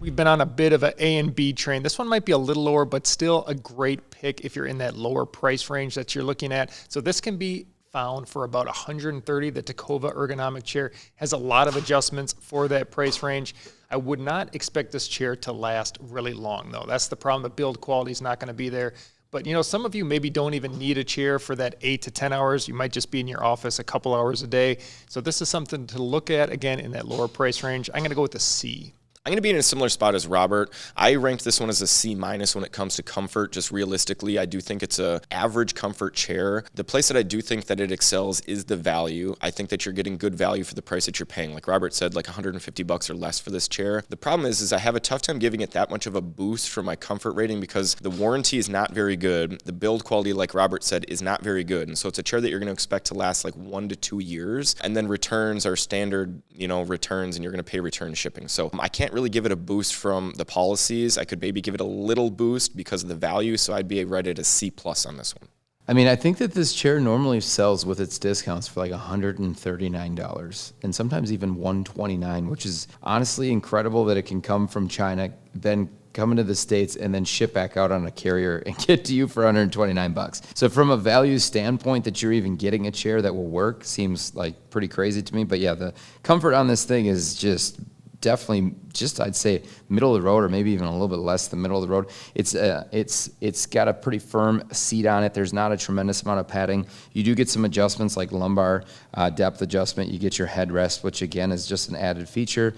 We've been on a bit of an A and B train. This one might be a little lower, but still a great pick if you're in that lower price range that you're looking at. So this can be found for about $130. The Ticova Ergonomic chair has a lot of adjustments for that price range. I would not expect this chair to last really long, though. That's the problem. The build quality is not going to be there. But, you know, some of you maybe don't even need a chair for that 8 to 10 hours. You might just be in your office a couple hours a day. So this is something to look at, again, in that lower price range. I'm going to go with a C. I'm going to be in a similar spot as Robert. I ranked this one as a C- when it comes to comfort. Just realistically, I do think it's a average comfort chair. The place that I do think that it excels is the value. I think that you're getting good value for the price that you're paying. Like Robert said, like $150 or less for this chair. The problem is I have a tough time giving it that much of a boost for my comfort rating because the warranty is not very good. The build quality, like Robert said, is not very good. And so it's a chair that you're going to expect to last like 1 to 2 years. And then returns are standard, returns, and you're going to pay return shipping. So I can't really give it a boost from the policies. I could maybe give it a little boost because of the value, so I'd be rated a C+ on this one. I mean, I think that this chair normally sells with its discounts for like $139 and sometimes even $129, which is honestly incredible that it can come from China, then come into the States and then ship back out on a carrier and get to you for $129. So from a value standpoint that you're even getting a chair that will work seems like pretty crazy to me. But yeah, the comfort on this thing is just definitely just, I'd say, middle of the road, or maybe even a little bit less than middle of the road. It's got a pretty firm seat on it. There's not a tremendous amount of padding. You do get some adjustments like lumbar depth adjustment. You get your headrest, which again is just an added feature.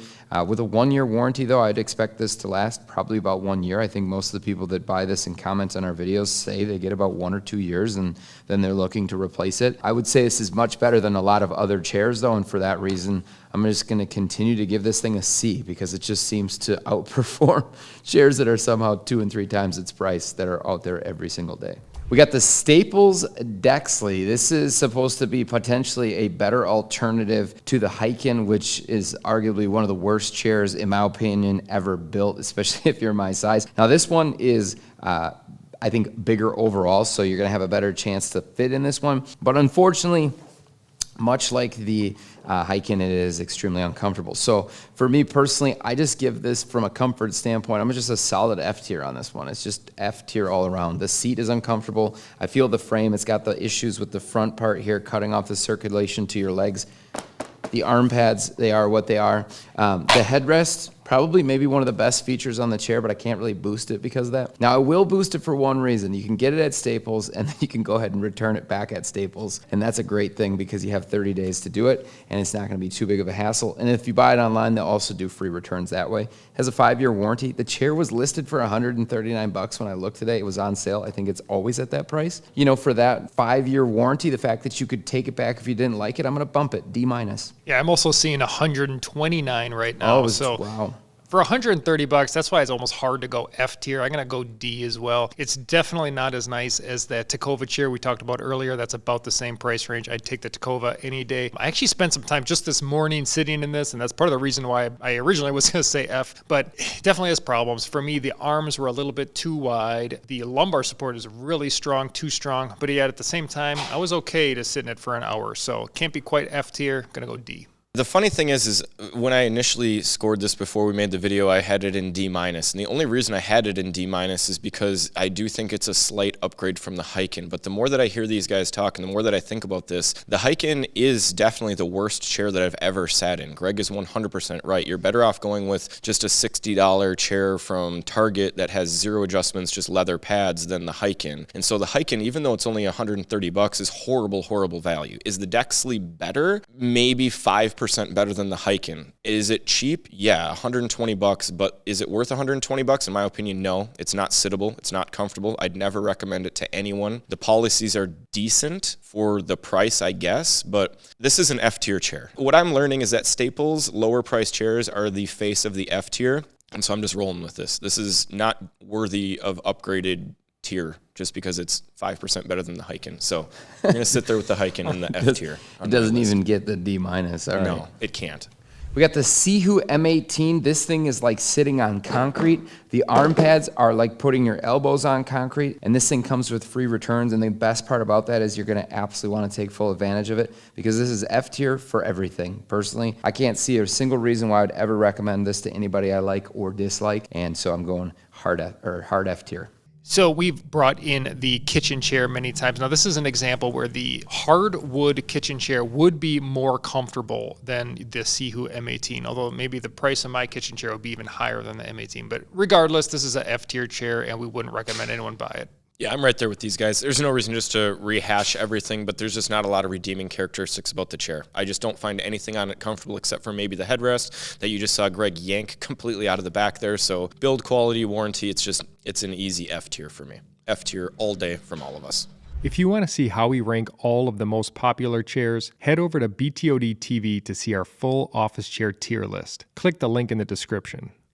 With a 1-year warranty, though, I'd expect this to last probably about 1 year. I think most of the people that buy this and comment on our videos say they get about 1 or 2 years, and then they're looking to replace it. I would say this is much better than a lot of other chairs, though, and for that reason, I'm just going to continue to give this thing a C because it just seems to outperform chairs that are somehow 2 and 3 times its price that are out there every single day. We got the Staples Dexley. This is supposed to be potentially a better alternative to the Hyken, which is arguably one of the worst chairs, in my opinion, ever built, especially if you're my size. Now, this one is I think bigger overall, so you're going to have a better chance to fit in this one. But unfortunately, much like the Hyken, it is extremely uncomfortable. So for me personally, I just give this from a comfort standpoint, I'm just a solid F tier on this one. It's just F tier all around. The seat is uncomfortable. I feel the frame, it's got the issues with the front part here, cutting off the circulation to your legs. The arm pads, they are what they are. The headrest, probably maybe one of the best features on the chair, but I can't really boost it because of that. Now, I will boost it for one reason. You can get it at Staples, and then you can go ahead and return it back at Staples. And that's a great thing because you have 30 days to do it, and it's not going to be too big of a hassle. And if you buy it online, they'll also do free returns that way. It has a 5-year warranty. The chair was listed for $139 when I looked today. It was on sale. I think it's always at that price. For that 5-year warranty, the fact that you could take it back if you didn't like it, I'm going to bump it, D-. Yeah, I'm also seeing 129 right now. Oh, so wow. For $130, that's why it's almost hard to go F tier. I'm going to go D as well. It's definitely not as nice as that Ticova chair we talked about earlier. That's about the same price range. I'd take the Ticova any day. I actually spent some time just this morning sitting in this, and that's part of the reason why I originally was going to say F, but it definitely has problems. For me, the arms were a little bit too wide. The lumbar support is really strong, too strong, but yet at the same time, I was okay to sit in it for an hour. So can't be quite F tier. Going to go D. The funny thing is when I initially scored this before we made the video, I had it in D-. And the only reason I had it in D- is because I do think it's a slight upgrade from the Hyken. But the more that I hear these guys talk and the more that I think about this, the Hyken is definitely the worst chair that I've ever sat in. Greg is 100% right. You're better off going with just a $60 chair from Target that has 0 adjustments, just leather pads, than the Hyken. And so the Hyken, even though it's only $130, is horrible, horrible value. Is the Dexley better? Maybe 5% better than the Hyken. Is it cheap? Yeah, $120, but is it worth $120? In my opinion, no. It's not sittable. It's not comfortable. I'd never recommend it to anyone. The policies are decent for the price, I guess, but this is an F tier chair. What I'm learning is that Staples lower price chairs are the face of the F tier, and so I'm just rolling with this. This is not worthy of upgraded tier just because it's 5% better than the Hyken. So I'm going to sit there with the Hyken in the F tier. It doesn't even get the D-. All right. No, it can't. We got the Sihoo M18. This thing is like sitting on concrete. The arm pads are like putting your elbows on concrete, and this thing comes with free returns. And the best part about that is you're gonna absolutely wanna take full advantage of it because this is F tier for everything. Personally, I can't see a single reason why I would ever recommend this to anybody I like or dislike, and so I'm going hard F tier. So we've brought in the kitchen chair many times. Now this is an example where the hardwood kitchen chair would be more comfortable than the Sihoo M18, although maybe the price of my kitchen chair would be even higher than the M18. But regardless, this is a F-tier chair and we wouldn't recommend anyone buy it. Yeah, I'm right there with these guys. There's no reason just to rehash everything, but there's just not a lot of redeeming characteristics about the chair. I just don't find anything on it comfortable except for maybe the headrest that you just saw Greg yank completely out of the back there. So build quality, warranty, it's an easy F tier for me. F tier all day from all of us. If you want to see how we rank all of the most popular chairs, head over to BTODtv to see our full office chair tier list. Click the link in the description.